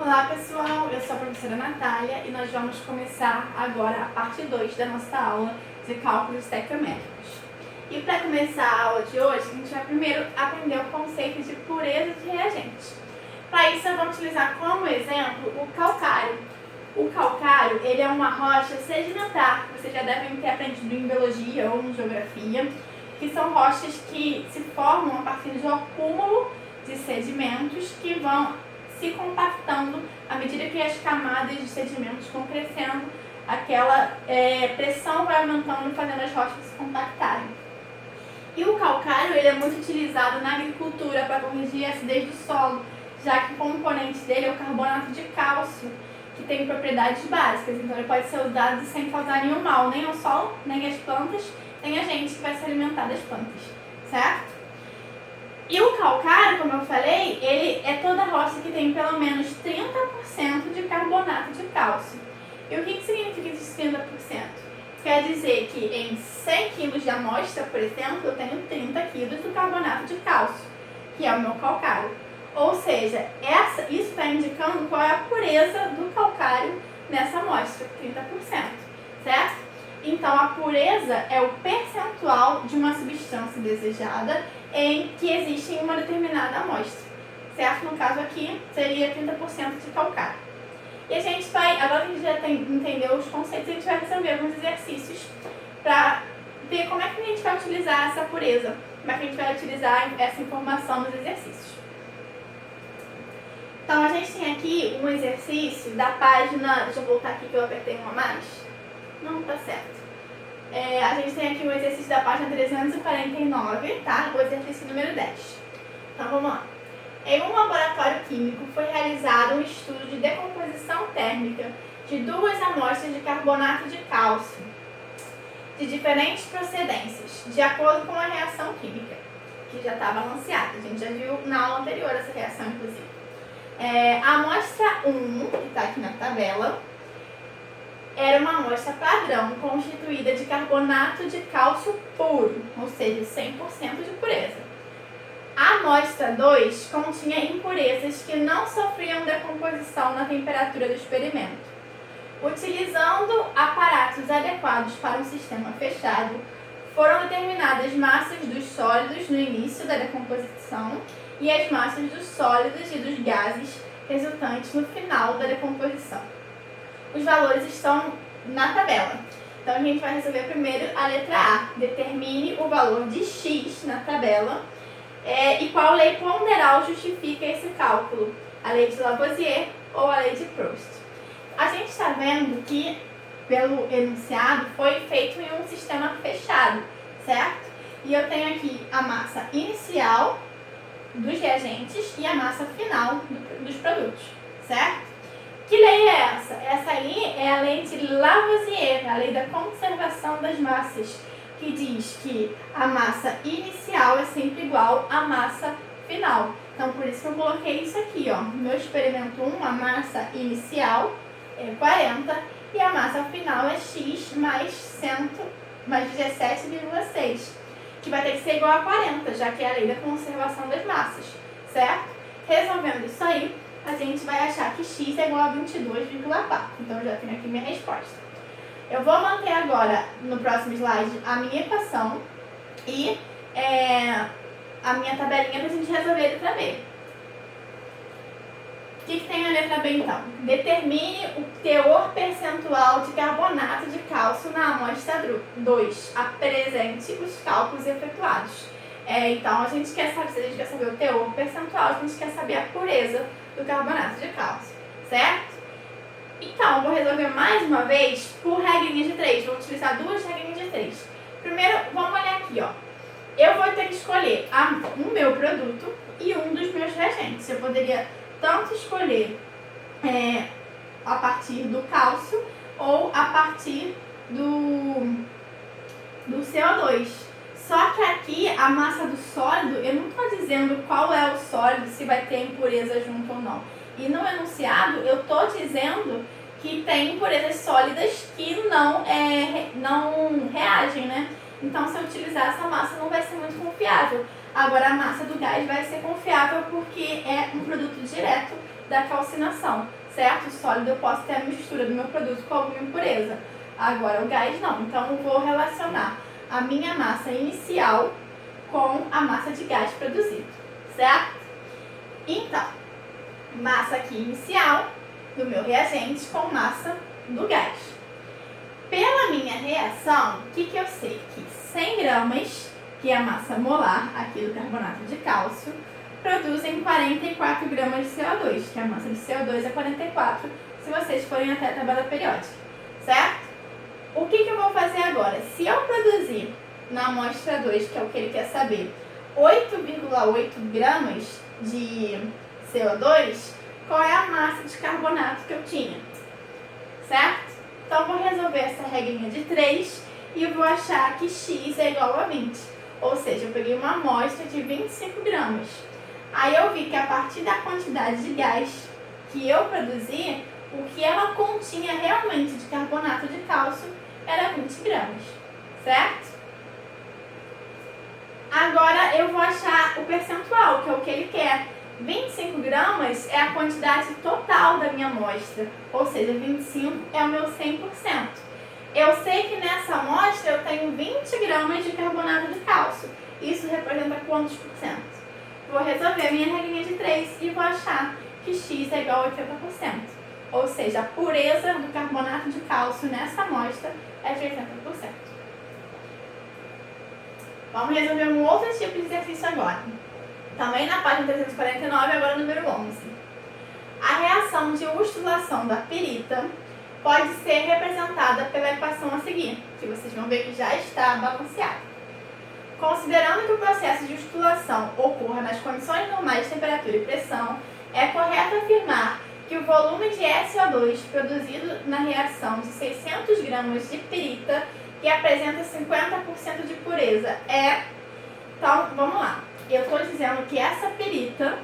Olá pessoal, eu sou a professora Natália e nós vamos começar agora a parte 2 da nossa aula de cálculos estequiométricos. E para começar a aula de hoje, a gente vai primeiro aprender o conceito de pureza de reagentes. Para isso eu vou utilizar como exemplo o calcário. O calcário ele é uma rocha sedimentar, que vocês já devem ter aprendido em biologia ou em geografia, que são rochas que se formam a partir do acúmulo de sedimentos que vão se compactando à medida que as camadas de sedimentos vão crescendo, aquela pressão vai aumentando, fazendo as rochas se compactarem. E o calcário ele é muito utilizado na agricultura para corrigir a acidez do solo, já que o componente dele é o carbonato de cálcio, que tem propriedades básicas, então ele pode ser usado sem causar nenhum mal, nem ao solo, nem às plantas, nem a gente que vai se alimentar das plantas, certo? E o calcário, como eu falei, ele é toda rocha que tem pelo menos 30% de carbonato de cálcio. E o que significa esses 30%? Quer dizer que em 100 kg de amostra, por exemplo, eu tenho 30 kg do carbonato de cálcio, que é o meu calcário. Ou seja, isso está indicando qual é a pureza do calcário nessa amostra, 30%, certo? Então, a pureza é o percentual de uma substância desejada em que existe em uma determinada amostra, certo? No caso aqui, seria 30% de calcário. E a gente vai, agora que a gente já entendeu os conceitos, a gente vai resolver alguns exercícios para ver como é que a gente vai utilizar essa pureza, como é que a gente vai utilizar essa informação nos exercícios. Então, a gente tem aqui um exercício da página, deixa eu voltar aqui que eu apertei uma mais. Não, tá certo. A gente tem aqui o exercício da página 349, tá? O exercício número 10. Então, vamos lá. Em um laboratório químico foi realizado um estudo de decomposição térmica de duas amostras de carbonato de cálcio de diferentes procedências, de acordo com a reação química, que já está balanceada. A gente já viu na aula anterior essa reação, inclusive. A amostra 1, que está aqui na tabela, era uma amostra padrão constituída de carbonato de cálcio puro, ou seja, 100% de pureza. A amostra 2 continha impurezas que não sofriam decomposição na temperatura do experimento. Utilizando aparatos adequados para um sistema fechado, foram determinadas massas dos sólidos no início da decomposição e as massas dos sólidos e dos gases resultantes no final da decomposição. Os valores estão na tabela. Então, a gente vai resolver primeiro a letra A. Determine o valor de X na tabela e qual lei ponderal justifica esse cálculo. A lei de Lavoisier ou a lei de Proust. A gente está vendo que, pelo enunciado, foi feito em um sistema fechado, certo? E eu tenho aqui a massa inicial dos reagentes e a massa final dos produtos, certo? Que lei é essa? Essa aí é a lei de Lavoisier, a lei da conservação das massas, que diz que a massa inicial é sempre igual à massa final. Então, por isso que eu coloquei isso aqui, ó. No meu experimento 1, a massa inicial é 40 e a massa final é X mais 17,6, que vai ter que ser igual a 40, já que é a lei da conservação das massas, certo? Resolvendo isso aí, a gente vai achar que x é igual a 22,4. Então, eu já tenho aqui minha resposta. Eu vou manter agora, no próximo slide, a minha equação e a minha tabelinha para a gente resolver a letra B. O que tem na letra B, então? Determine o teor percentual de carbonato de cálcio na amostra 2. Apresente os cálculos efetuados. Então, a gente quer saber, se a gente quer saber o teor percentual, a gente quer saber a pureza do carbonato de cálcio, certo? Então, eu vou resolver mais uma vez por regrinha de 3. Vou utilizar duas regrinhas de 3. Primeiro, vamos olhar aqui, ó. Eu vou ter que escolher o meu produto e um dos meus reagentes. Eu poderia tanto escolher a partir do cálcio ou a partir do CO2. Só que aqui, a massa do sólido, eu não estou dizendo qual é o sólido, se vai ter impureza junto ou não. E no enunciado, eu estou dizendo que tem impurezas sólidas que não reagem, né? Então, se eu utilizar essa massa, não vai ser muito confiável. Agora, a massa do gás vai ser confiável porque é um produto direto da calcinação, certo? O sólido eu posso ter a mistura do meu produto com alguma impureza. Agora o gás não. Então eu vou relacionar a minha massa inicial com a massa de gás produzido, certo? Então, massa aqui inicial do meu reagente com massa do gás. Pela minha reação, o que eu sei? Que 100 gramas, que é a massa molar aqui do carbonato de cálcio, produzem 44 gramas de CO2, que a massa de CO2 é 44, se vocês forem até a tabela periódica, certo? O que eu vou fazer agora? Se eu produzir na amostra 2, que é o que ele quer saber, 8,8 gramas de CO2, qual é a massa de carbonato que eu tinha, certo? Então, vou resolver essa regrinha de 3 e vou achar que x é igual a 20. Ou seja, eu peguei uma amostra de 25 gramas. Aí eu vi que a partir da quantidade de gás que eu produzi, o que ela continha realmente de carbonato de cálcio era 20 gramas, certo? Agora eu vou achar o percentual, que é o que ele quer. 25 gramas é a quantidade total da minha amostra, ou seja, 25 é o meu 100%. Eu sei que nessa amostra eu tenho 20 gramas de carbonato de cálcio. Isso representa quantos por cento? Vou resolver a minha regrinha de 3 e vou achar que x é igual a 80%. Ou seja, a pureza do carbonato de cálcio nessa amostra é de 80%. Vamos resolver um outro tipo de exercício agora. Também na página 349, agora número 11. A reação de ustulação da pirita pode ser representada pela equação a seguir, que vocês vão ver que já está balanceada. Considerando que o processo de ustulação ocorra nas condições normais de temperatura e pressão, é correto afirmar que o volume de SO2 produzido na reação de 600 gramas de pirita, que apresenta 50% de pureza, é... Então, vamos lá. Eu estou dizendo que essa pirita,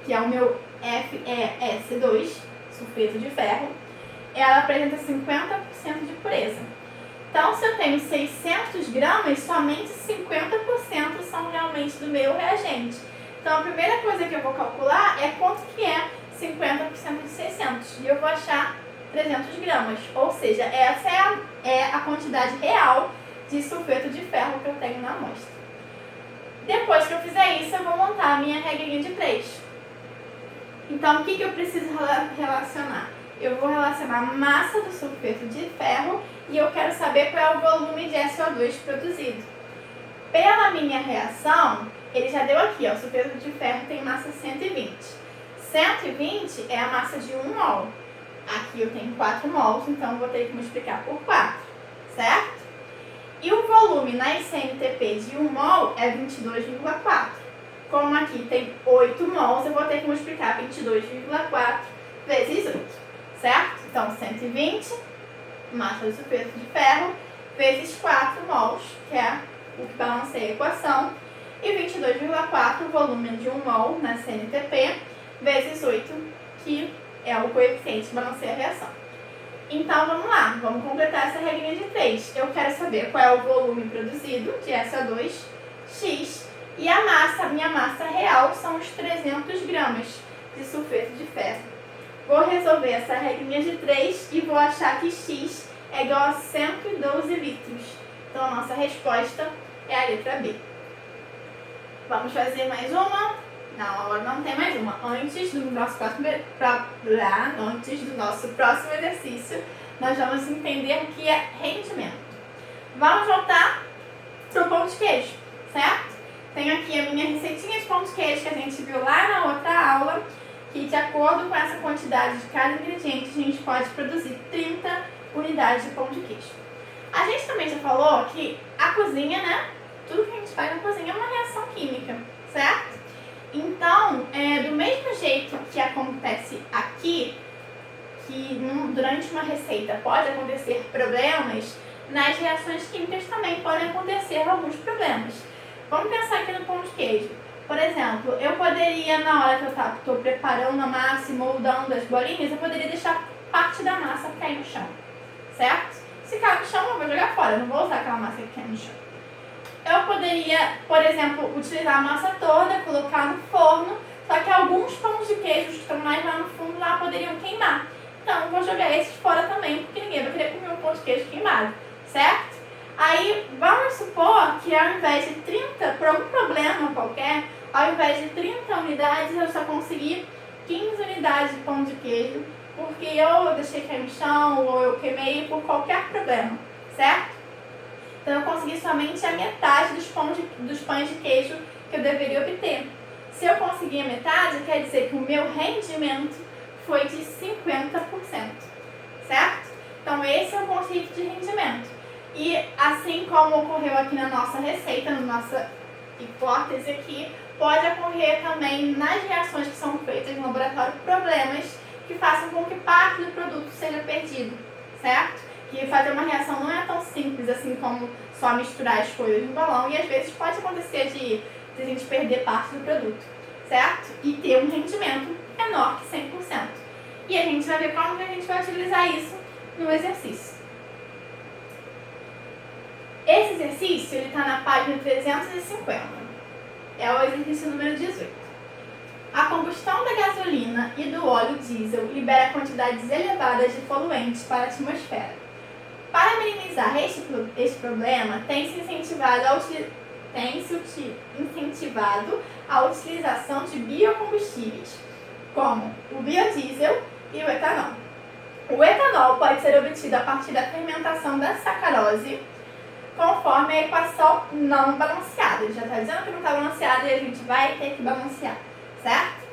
que é o meu FeS2, sulfeto de ferro, ela apresenta 50% de pureza. Então, se eu tenho 600 gramas, somente 50% são realmente do meu reagente. Então, a primeira coisa que eu vou calcular é quanto que é 50% de 600. E eu vou achar 300 gramas. Ou seja, essa é a quantidade real de sulfeto de ferro que eu tenho na amostra. Depois que eu fizer isso, eu vou montar a minha regrinha de 3. Então, o que eu preciso relacionar? Eu vou relacionar a massa do sulfeto de ferro e eu quero saber qual é o volume de SO2 produzido. Pela minha reação, ele já deu aqui, ó, o sulfeto de ferro tem massa 120. 120 é a massa de 1 mol. Aqui eu tenho 4 mols, então eu vou ter que multiplicar por 4, certo? E o volume na ICNTP de 1 mol é 22,4. Como aqui tem 8 mols, eu vou ter que multiplicar 22,4 vezes 8, certo? Então, 120, massa do sulfeto de ferro, vezes 4 mols, que é o que balanceia a equação, e 22,4, o volume de 1 mol na CNTP, vezes 8, que é o coeficiente que balanceia a reação. Então, vamos lá, vamos completar essa regrinha de 3. Eu quero saber qual é o volume produzido de SO2, X, e a massa, minha massa real, são os 300 gramas de sulfeto de ferro. Vou resolver essa regrinha de 3 e vou achar que X é igual a 112 litros. Então, a nossa resposta é a letra B. Vamos fazer mais uma? Não, agora não tem mais uma. Antes do nosso próximo exercício, nós vamos entender o que é rendimento. Vamos voltar para o pão de queijo, certo? Tenho aqui a minha receitinha de pão de queijo que a gente viu lá na outra aula, que de acordo com essa quantidade de cada ingrediente, a gente pode produzir 30 unidades de pão de queijo. A gente também já falou que a cozinha, né? Tudo que a gente faz na cozinha é uma reação química, certo? Então, do mesmo jeito que acontece aqui, que durante uma receita pode acontecer problemas, nas reações químicas também podem acontecer alguns problemas. Vamos pensar aqui no pão de queijo. Por exemplo, eu poderia, na hora que eu estou preparando a massa e moldando as bolinhas, eu poderia deixar parte da massa cair no chão, certo? Se cair no chão, eu vou jogar fora, eu não vou usar aquela massa que cai no chão. Eu poderia, por exemplo, utilizar a massa toda, colocar no forno, Só que alguns pães de queijo que estão mais lá no fundo lá poderiam queimar. Então eu vou jogar esses fora também, porque ninguém vai querer comer um pão de queijo queimado, certo? Aí vamos supor que ao invés de 30, por algum problema qualquer, ao invés de 30 unidades eu só consegui 15 unidades de pão de queijo, porque eu deixei cair no chão ou eu queimei por qualquer problema, certo? Então eu consegui somente a metade dos pães de queijo que eu deveria obter. Se eu conseguir a metade, quer dizer que o meu rendimento foi de 50%, certo? Então esse é o conceito de rendimento. E assim como ocorreu aqui na nossa receita, na nossa hipótese aqui, pode ocorrer também nas reações que são feitas no laboratório problemas que façam com que parte do produto seja perdido, certo? Que fazer uma reação não é tão simples assim como só misturar as coisas no balão, e às vezes pode acontecer de a gente perder parte do produto, certo? E ter um rendimento menor que 100%. E a gente vai ver como que a gente vai utilizar isso no exercício. Esse exercício está na página 350. É o exercício número 18. A combustão da gasolina e do óleo diesel libera quantidades elevadas de poluentes para a atmosfera. Para minimizar este problema, tem-se incentivado a utilização de biocombustíveis, como o biodiesel e o etanol. O etanol pode ser obtido a partir da fermentação da sacarose, conforme a equação não balanceada. Ele já está dizendo que não está balanceada e a gente vai ter que balancear, certo?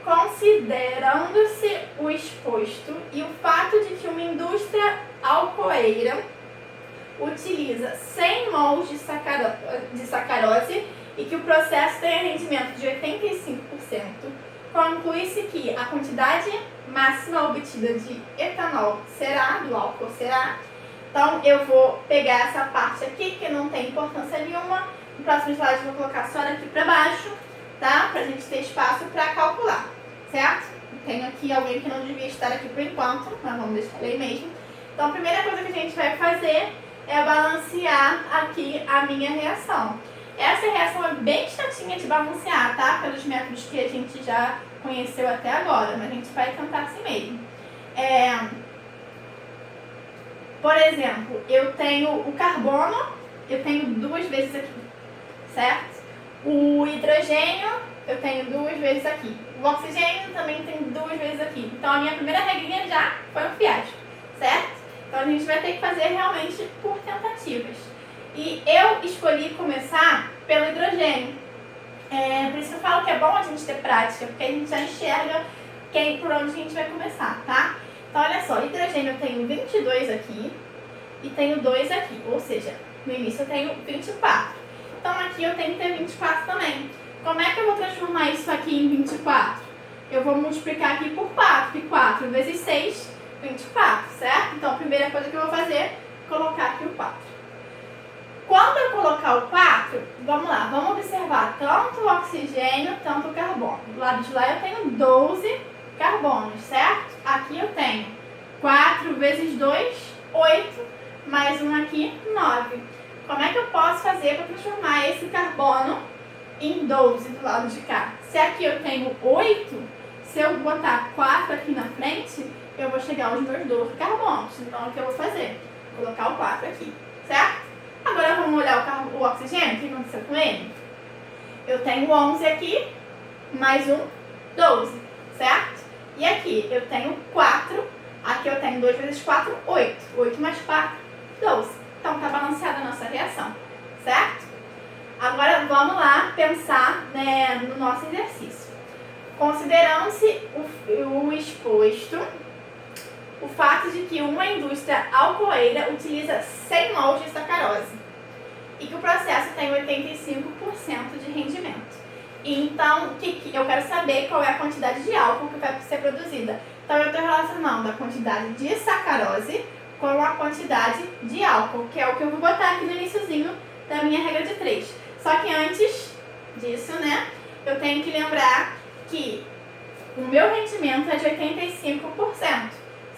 Considerando-se o exposto e o fato de que uma indústria alcooeira utiliza 100 mols de sacarose e que o processo tem rendimento de 85%, conclui-se que a quantidade máxima obtida de etanol do álcool será. Então, eu vou pegar essa parte aqui, que não tem importância nenhuma. No próximo slide, eu vou colocar só daqui para baixo, tá? Pra gente ter espaço para calcular, certo? Tenho aqui alguém que não devia estar aqui por enquanto, mas vamos deixar ele aí mesmo. Então, a primeira coisa que a gente vai fazer é balancear aqui a minha reação. Essa reação é bem chatinha de balancear, tá? Pelos métodos que a gente já conheceu até agora, mas a gente vai tentar assim mesmo. Por exemplo, eu tenho o carbono, eu tenho 2 vezes aqui, certo? O hidrogênio, eu tenho 2 vezes aqui. O oxigênio também tem 2 vezes aqui. Então, a minha primeira regrinha já foi um fiasco, certo? Então, a gente vai ter que fazer realmente por tentativas. E eu escolhi começar pelo hidrogênio. Por isso que eu falo que é bom a gente ter prática, porque a gente já enxerga por onde a gente vai começar, tá? Então, olha só, hidrogênio eu tenho 22 aqui e tenho 2 aqui, ou seja, no início eu tenho 24. Então, aqui eu tenho que ter 24 também. Como é que eu vou transformar isso aqui em 24? Eu vou multiplicar aqui por 4, que 4 vezes 6, 24, certo? Então, a primeira coisa que eu vou fazer é colocar aqui o 4. Quando eu colocar o 4, vamos lá, vamos observar tanto o oxigênio, tanto o carbono. Do lado de lá eu tenho 12 carbonos, certo? Aqui eu tenho 4 vezes 2, 8, mais um aqui, 9. Como é que eu posso fazer para transformar esse carbono em 12 do lado de cá? Se aqui eu tenho 8, se eu botar 4 aqui na frente, eu vou chegar aos meus 12 carbonos. Então, o que eu vou fazer? Vou colocar o 4 aqui, certo? Agora vamos olhar o oxigênio, o que aconteceu com ele? Eu tenho 11 aqui, mais um, 12, certo? E aqui eu tenho 4, aqui eu tenho 2 vezes 4, 8. 8 mais 4, 12. Então está balanceada a nossa reação, certo? Agora vamos lá pensar, no nosso exercício. Considerando-se o exposto, o fato de que uma indústria alcooeira utiliza 100 mols de sacarose e que o processo tem 85% de rendimento. Então, eu quero saber qual é a quantidade de álcool que vai ser produzida. Então, eu estou relacionando a quantidade de sacarose com a quantidade de álcool, que é o que eu vou botar aqui no iniciozinho da minha regra de 3. Só que antes disso, eu tenho que lembrar que o meu rendimento é de 85%,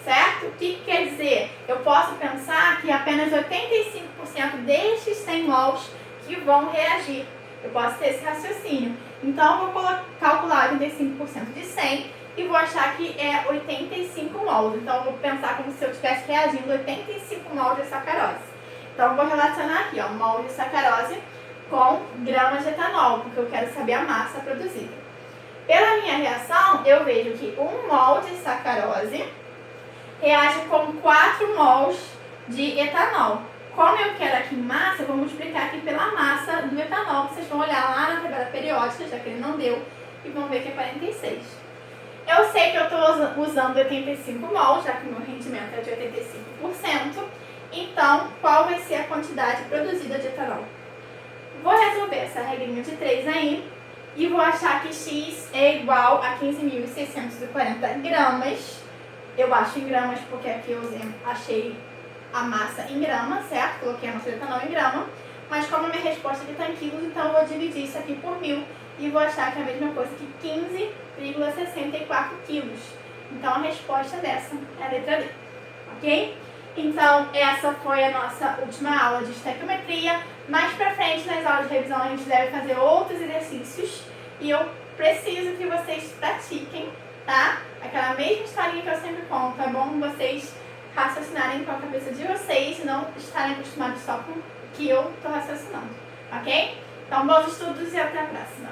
certo? O que quer dizer? Eu posso pensar que apenas 85% destes 100 mols que vão reagir. Eu posso ter esse raciocínio. Então, eu vou calcular 85% de 100 e vou achar que é 85 mols. Então, eu vou pensar como se eu estivesse reagindo 85 mols de sacarose. Então, eu vou relacionar aqui, ó, mol de sacarose com gramas de etanol, porque eu quero saber a massa produzida. Pela minha reação, eu vejo que 1 mol de sacarose reage com 4 mols de etanol. Como eu quero aqui em massa, eu vou multiplicar aqui pela massa do etanol. Vocês vão olhar lá na tabela periódica, já que ele não deu, e vão ver que é 46. Eu sei que eu estou usando 85 mols, já que o meu rendimento é de 85%. Então, qual vai ser a quantidade produzida de etanol? Vou resolver essa regrinha de 3 aí e vou achar que X é igual a 15.640 gramas. Eu acho em gramas porque aqui eu achei a massa em gramas, certo? Coloquei a massa de etanol em grama. Mas como a minha resposta aqui está em quilos, então eu vou dividir isso aqui por 1000 e vou achar que é a mesma coisa que 15,64 quilos. Então a resposta dessa é a letra D, ok? Então essa foi a nossa última aula de estequiometria. Mais pra frente, nas aulas de revisão, a gente deve fazer outros exercícios e eu preciso que vocês pratiquem, tá? Aquela mesma historinha que eu sempre conto. É bom vocês raciocinarem com a cabeça de vocês e não estarem acostumados só com o que eu estou raciocinando, ok? Então, bons estudos e até a próxima!